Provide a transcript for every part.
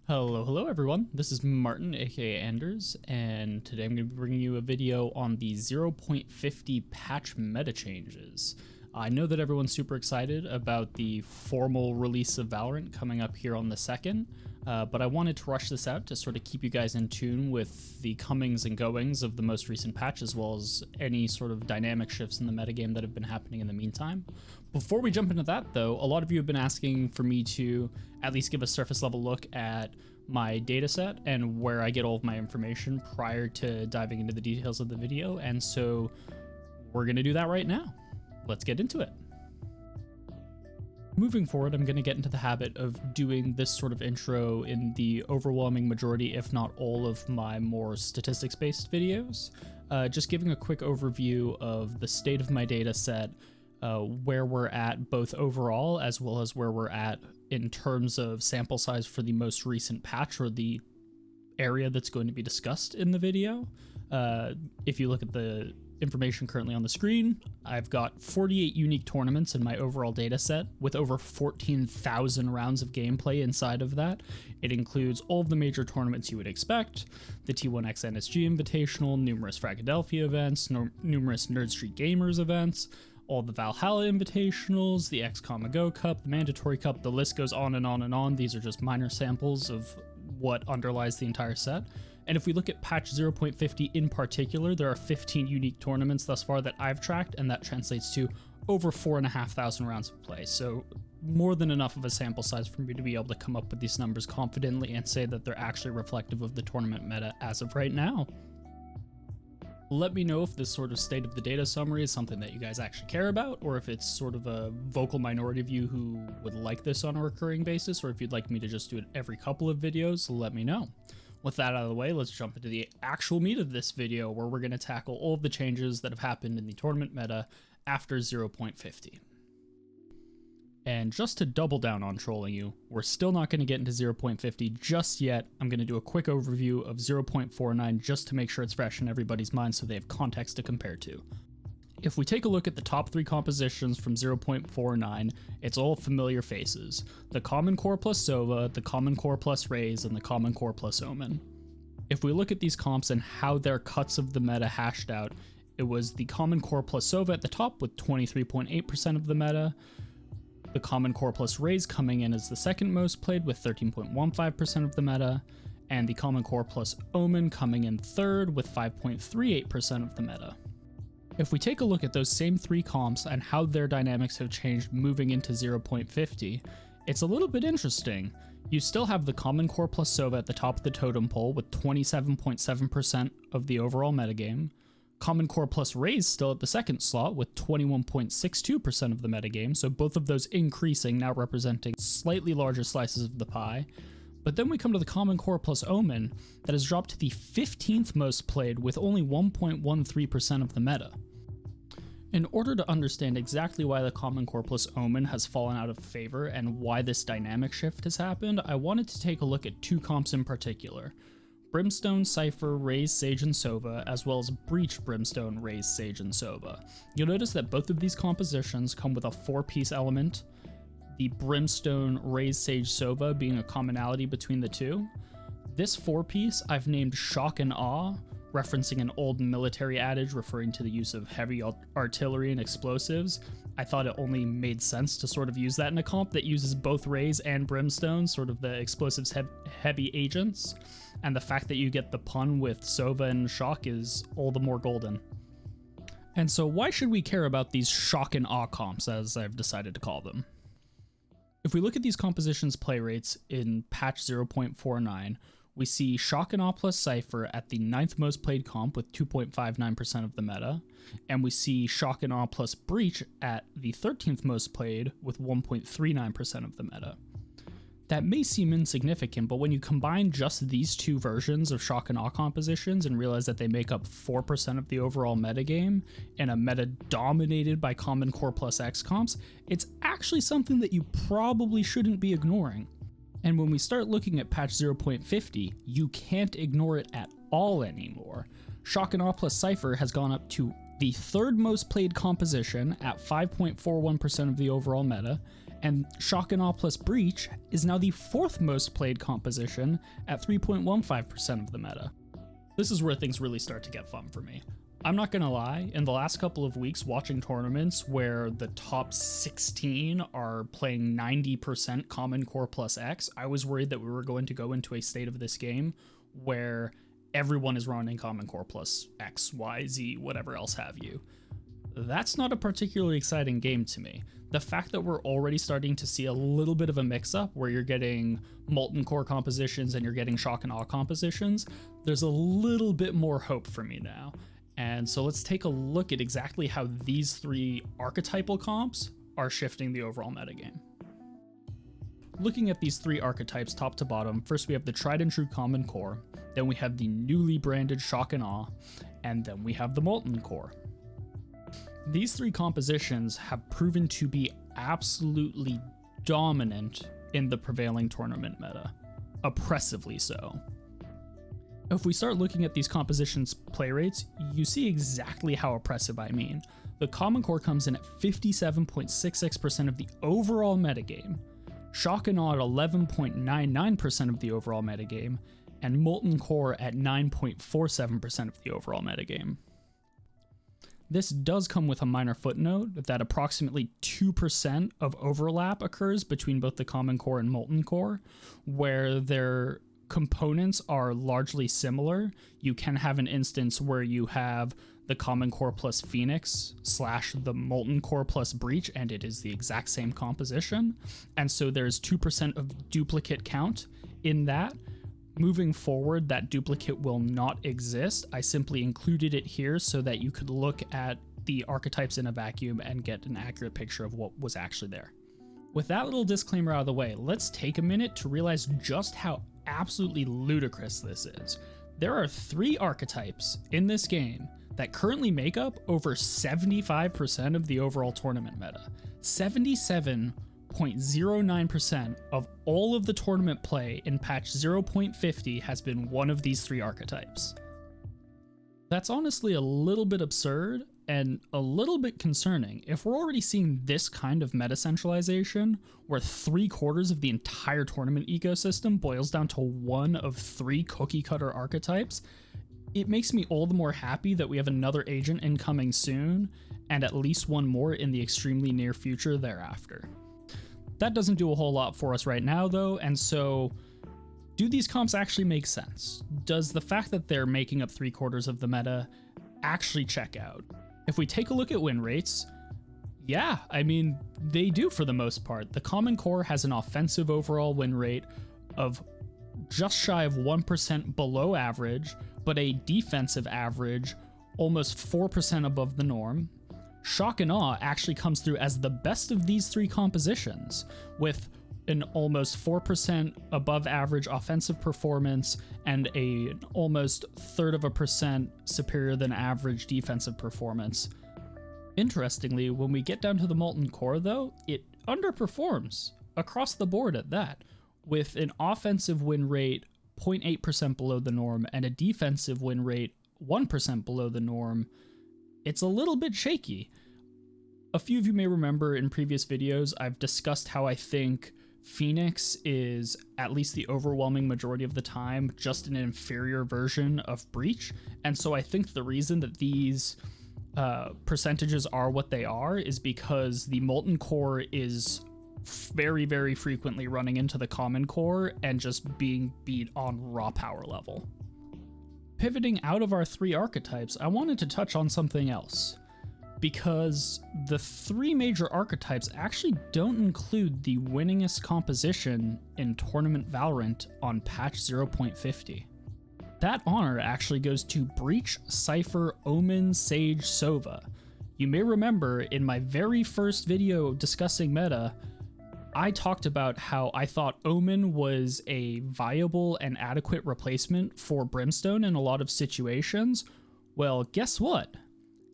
Hello everyone, this is Martin aka Anders, and today I'm going to be bringing you a video on the 0.50 patch meta changes. I know that everyone's super excited about the formal release of Valorant coming up here on the 2nd, but I wanted to rush this out to sort of keep you guys in tune with the comings and goings of the most recent patch, as well as any sort of dynamic shifts in the metagame that have been happening in the meantime. Before we jump into that though, a lot of you have been asking for me to at least give a surface level look at my dataset and where I get all of my information prior to diving into the details of the video, and so we're going to do that right now. Let's get into it. Moving forward, I'm going to get into the habit of doing this sort of intro in the overwhelming majority, if not all, of my more statistics-based videos. Just giving a quick overview of the state of my data set, where we're at both overall as well as where we're at in terms of sample size for the most recent patch or the area that's going to be discussed in the video. If you look at the information currently on the screen, I've got 48 unique tournaments in my overall data set with over 14,000 rounds of gameplay inside of that. It includes all of the major tournaments you would expect, the T1X NSG Invitational, numerous Fragadelphia events, numerous Nerd Street Gamers events, all the Valhalla Invitationals, the XCOM Go Cup, the Mandatory Cup, the list goes on and on and on. These are just minor samples of what underlies the entire set. And if we look at patch 0.50 in particular, there are 15 unique tournaments thus far that I've tracked, and that translates to over 4,500 rounds of play. So more than enough of a sample size for me to be able to come up with these numbers confidently and say that they're actually reflective of the tournament meta as of right now. Let me know if this sort of state of the data summary is something that you guys actually care about, or if it's sort of a vocal minority of you who would like this on a recurring basis, or if you'd like me to just do it every couple of videos, let me know. With that out of the way, let's jump into the actual meat of this video, where we're going to tackle all of the changes that have happened in the tournament meta after 0.50. And just to double down on trolling you, we're still not going to get into 0.50 just yet. I'm going to do a quick overview of 0.49 just to make sure it's fresh in everybody's mind so they have context to compare to. If we take a look at the top 3 compositions from 0.49, it's all familiar faces. The Common Core plus Sova, the Common Core plus Raze, and the Common Core plus Omen. If we look at these comps and how their cuts of the meta hashed out, it was the Common Core plus Sova at the top with 23.8% of the meta, the Common Core plus Raze coming in as the second most played with 13.15% of the meta, and the Common Core plus Omen coming in third with 5.38% of the meta. If we take a look at those same 3 comps and how their dynamics have changed moving into 0.50, it's a little bit interesting. You still have the Common Core plus Sova at the top of the totem pole with 27.7% of the overall metagame, Common Core plus Raze still at the second slot with 21.62% of the metagame, so both of those increasing, now representing slightly larger slices of the pie. But then we come to the Common Core plus Omen that has dropped to the 15th most played with only 1.13% of the meta. In order to understand exactly why the Common Core plus Omen has fallen out of favor and why this dynamic shift has happened, I wanted to take a look at 2 comps in particular. Brimstone, Cypher, Raze, Sage, and Sova, as well as Breach, Brimstone, Raze, Sage, and Sova. You'll notice that both of these compositions come with a 4-piece element, the Brimstone, Raze, Sage, Sova being a commonality between the two. This 4-piece I've named Shock and Awe, referencing an old military adage referring to the use of heavy artillery and explosives. I thought it only made sense to sort of use that in a comp that uses both Raze and Brimstone, sort of the explosives heavy agents. And the fact that you get the pun with Sova and Shock is all the more golden. And so why should we care about these Shock and Awe comps, as I've decided to call them? If we look at these compositions' play rates in patch 0.49, we see Shock and Awe plus Cypher at the 9th most played comp with 2.59% of the meta, and we see Shock and Awe plus Breach at the 13th most played with 1.39% of the meta. That may seem insignificant, but when you combine just these 2 versions of Shock and Awe compositions and realize that they make up 4% of the overall metagame, in a meta dominated by Common Core plus X comps, it's actually something that you probably shouldn't be ignoring. And when we start looking at patch 0.50, you can't ignore it at all anymore. Shock and Awe plus Cypher has gone up to the 3rd most played composition at 5.41% of the overall meta, And Shock and Awe plus Breach is now the 4th most played composition at 3.15% of the meta. This is where things really start to get fun for me. I'm not gonna lie, in the last couple of weeks watching tournaments where the top 16 are playing 90% Common Core plus X, I was worried that we were going to go into a state of this game where everyone is running Common Core plus X, Y, Z, whatever else have you. That's not a particularly exciting game to me. The fact that we're already starting to see a little bit of a mix-up where you're getting Molten Core compositions and you're getting Shock and Awe compositions, there's a little bit more hope for me now. And so let's take a look at exactly how these 3 archetypal comps are shifting the overall metagame. Looking at these 3 archetypes top to bottom, first we have the tried and true Common Core, then we have the newly branded Shock and Awe, and then we have the Molten Core. These 3 compositions have proven to be absolutely dominant in the prevailing tournament meta, oppressively so. If we start looking at these compositions' play rates, you see exactly how oppressive I mean. The Common Core comes in at 57.66% of the overall metagame, Shock and Awe at 11.99% of the overall metagame, and Molten Core at 9.47% of the overall metagame. This does come with a minor footnote that approximately 2% of overlap occurs between both the Common Core and Molten Core, where their components are largely similar. You can have an instance where you have the Common Core plus Phoenix / the Molten Core plus Breach, and it is the exact same composition. And so there's 2% of duplicate count in that. Moving forward, that duplicate will not exist. I simply included it here so that you could look at the archetypes in a vacuum and get an accurate picture of what was actually there. With that little disclaimer out of the way, let's take a minute to realize just how absolutely ludicrous this is. There are 3 archetypes in this game that currently make up over 75% of the overall tournament meta. 77.09% of all of the tournament play in patch 0.50 has been one of these 3 archetypes. That's honestly a little bit absurd and a little bit concerning. If we're already seeing this kind of meta centralization, where 3/4 of the entire tournament ecosystem boils down to one of 3 cookie cutter archetypes, it makes me all the more happy that we have another agent incoming soon, and at least one more in the extremely near future thereafter. That doesn't do a whole lot for us right now though, and so do these comps actually make sense? Does the fact that they're making up 3/4 of the meta actually check out? If we take a look at win rates, yeah, I mean, they do for the most part. The Common Core has an offensive overall win rate of just shy of 1% below average, but a defensive average almost 4% above the norm. Shock and Awe actually comes through as the best of these 3 compositions, with an almost 4% above average offensive performance and an almost 1/3% superior than average defensive performance. Interestingly, when we get down to the Molten Core though, it underperforms across the board at that, with an offensive win rate 0.8% below the norm and a defensive win rate 1% below the norm. It's a little bit shaky. A few of you may remember in previous videos, I've discussed how I think Phoenix is, at least the overwhelming majority of the time, just an inferior version of Breach. And so I think the reason that these percentages are what they are is because the Molten Core is very, very frequently running into the Common Core and just being beat on raw power level. Pivoting out of our 3 archetypes, I wanted to touch on something else, because the 3 major archetypes actually don't include the winningest composition in Tournament Valorant on patch 0.50. That honor actually goes to Breach, Cypher, Omen, Sage, Sova. You may remember in my very first video discussing meta, I talked about how I thought Omen was a viable and adequate replacement for Brimstone in a lot of situations. Well, guess what?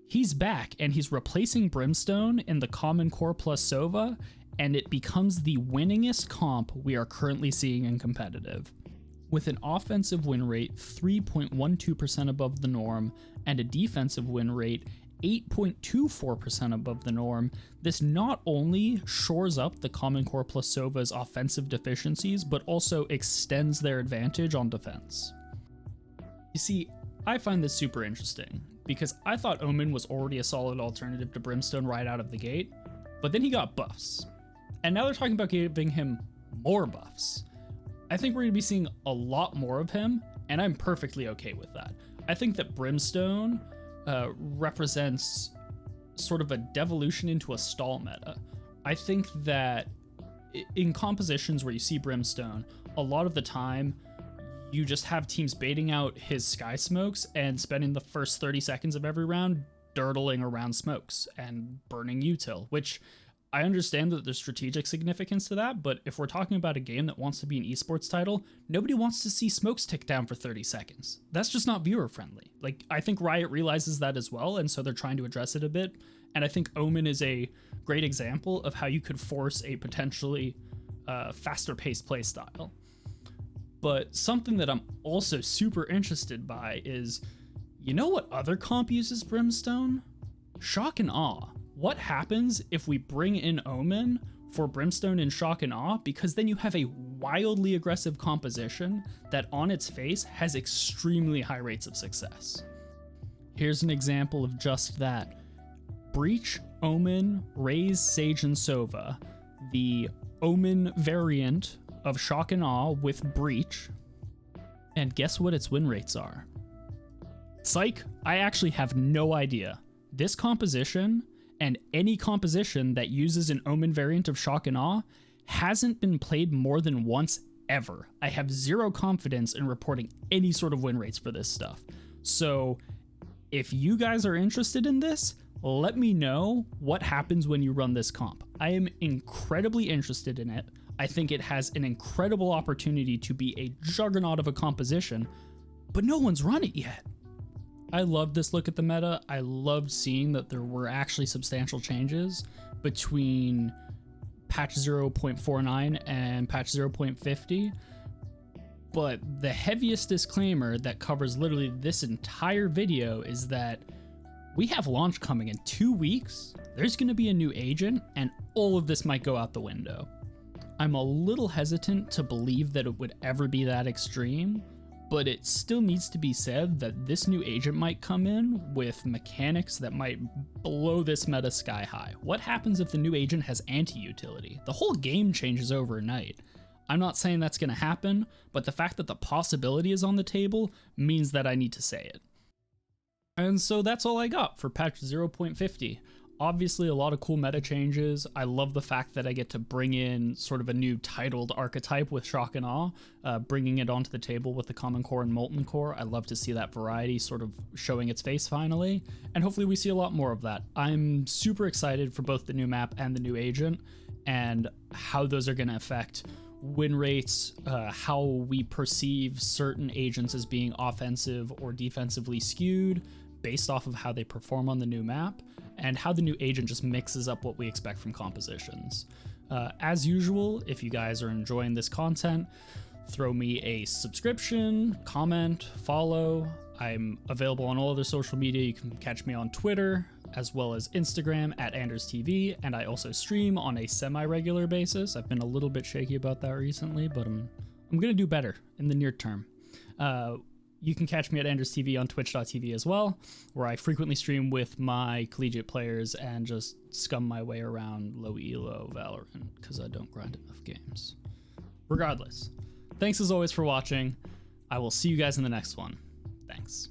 He's back and he's replacing Brimstone in the Common Core plus Sova, and it becomes the winningest comp we are currently seeing in competitive. With an offensive win rate 3.12% above the norm and a defensive win rate 8.24% above the norm, this not only shores up the Common Core plus Sova's offensive deficiencies, but also extends their advantage on defense. You see, I find this super interesting, because I thought Omen was already a solid alternative to Brimstone right out of the gate, but then he got buffs. And now they're talking about giving him more buffs. I think we're going to be seeing a lot more of him, and I'm perfectly okay with that. I think that Brimstone represents sort of a devolution into a stall meta. I think that in compositions where you see Brimstone, a lot of the time you just have teams baiting out his sky smokes and spending the first 30 seconds of every round dirtling around smokes and burning util, which I understand that there's strategic significance to that, but if we're talking about a game that wants to be an esports title, nobody wants to see smokes tick down for 30 seconds. That's just not viewer friendly. Like, I think Riot realizes that as well, and so they're trying to address it a bit. And I think Omen is a great example of how you could force a potentially faster paced playstyle. But something that I'm also super interested by is, you know what other comp uses Brimstone? Shock and Awe. What happens if we bring in Omen for Brimstone and Shock and Awe? Because then you have a wildly aggressive composition that on its face has extremely high rates of success. Here's an example of just that. Breach, Omen, Raze, Sage, and Sova. The Omen variant of Shock and Awe with Breach. And guess what its win rates are? Psych, I actually have no idea. This composition, and any composition that uses an Omen variant of Shock and Awe, hasn't been played more than once ever. I have zero confidence in reporting any sort of win rates for this stuff. So if you guys are interested in this, let me know what happens when you run this comp. I am incredibly interested in it. I think it has an incredible opportunity to be a juggernaut of a composition, but no one's run it yet. I love this look at the meta. I loved seeing that there were actually substantial changes between patch 0.49 and patch 0.50. But the heaviest disclaimer that covers literally this entire video is that we have launch coming in 2 weeks. There's going to be a new agent, and all of this might go out the window. I'm a little hesitant to believe that it would ever be that extreme, but it still needs to be said that this new agent might come in with mechanics that might blow this meta sky high. What happens if the new agent has anti-utility? The whole game changes overnight. I'm not saying that's going to happen, but the fact that the possibility is on the table means that I need to say it. And so that's all I got for patch 0.50. Obviously, a lot of cool meta changes. I love the fact that I get to bring in sort of a new titled archetype with Shock and Awe, bringing it onto the table with the Common Core and Molten Core. I love to see that variety sort of showing its face finally, and hopefully we see a lot more of that. I'm super excited for both the new map and the new agent, and how those are going to affect win rates, how we perceive certain agents as being offensive or defensively skewed based off of how they perform on the new map, and how the new agent just mixes up what we expect from compositions. As usual, if you guys are enjoying this content, throw me a subscription, comment, follow. I'm available on all other social media. You can catch me on Twitter, as well as Instagram at AnderzzTV, and I also stream on a semi-regular basis. I've been a little bit shaky about that recently, but I'm gonna do better in the near term. You can catch me at AnderzzTV on twitch.tv as well, where I frequently stream with my collegiate players and just scum my way around low elo Valorant because I don't grind enough games. Regardless, thanks as always for watching. I will see you guys in the next one. Thanks.